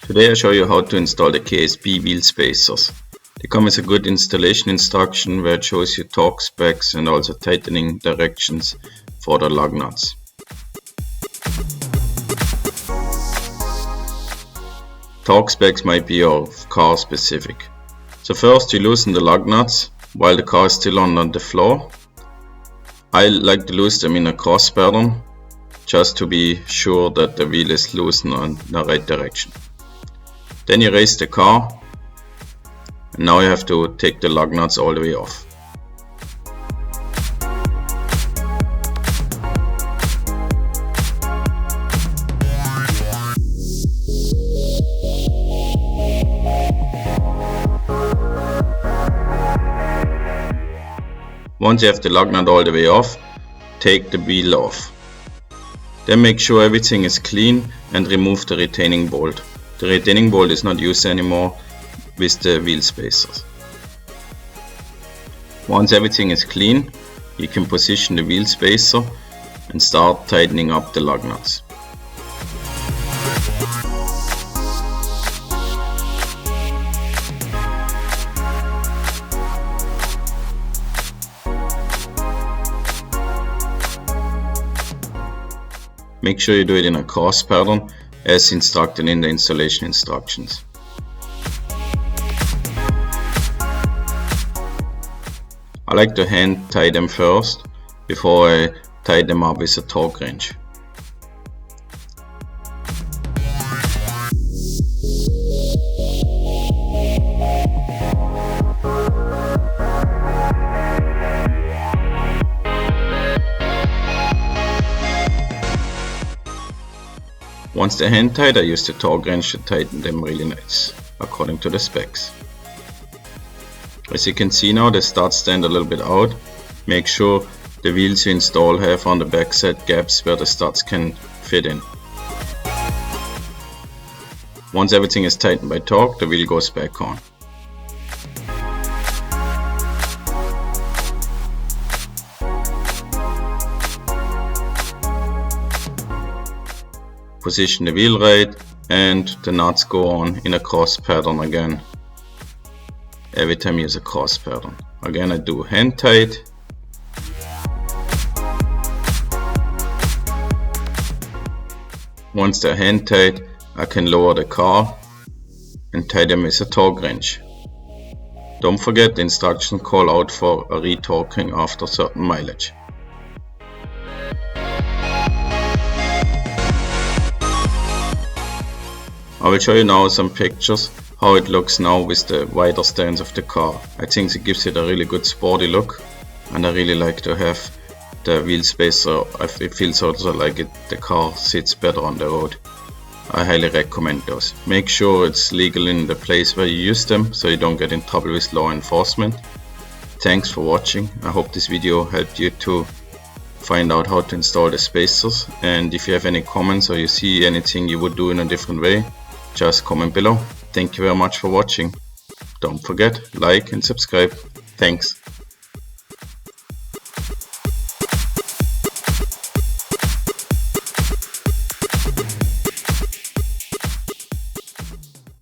Today I show you how to install the KSB wheel spacers. They come with a good installation instruction where it shows you torque specs and also tightening directions for the lug nuts. Torque specs might be of car specific. So first you loosen the lug nuts while the car is still on the floor. I like to loosen them in a cross pattern just to be sure that the wheel is loosened in the right direction. Then you raise the car and now you have to take the lug nuts all the way off. Once you have the lug nut all the way off, take the wheel off. Then make sure everything is clean and remove the retaining bolt. The retaining bolt is not used anymore with the wheel spacers. Once everything is clean, you can position the wheel spacer and start tightening up the lug nuts. Make sure you do it in a cross pattern as instructed in the installation instructions. I like to hand tie them first before I tie them up with a torque wrench. Once they're hand tied, I use the torque wrench to tighten them really nice, according to the specs. As you can see now, the studs stand a little bit out. Make sure the wheels you install have on the backside gaps where the studs can fit in. Once everything is tightened by torque, the wheel goes back on. Position the wheel right and the nuts go on in a cross pattern again. Every time you use a cross pattern. Again I do hand tight. Once they're hand tight, I can lower the car and tie them with a torque wrench. Don't forget the instructions call out for a retorquing after certain mileage. I will show you now some pictures how it looks now with the wider stance of the car. I think it gives it a really good sporty look, and I really like to have the wheel spacer. It feels also like the car sits better on the road. I highly recommend those. Make sure it's legal in the place where you use them so you don't get in trouble with law enforcement. Thanks for watching. I hope this video helped you to find out how to install the spacers, and if you have any comments or you see anything you would do in a different way, just comment below. Thank you very much for watching. Don't forget, like and subscribe. Thanks.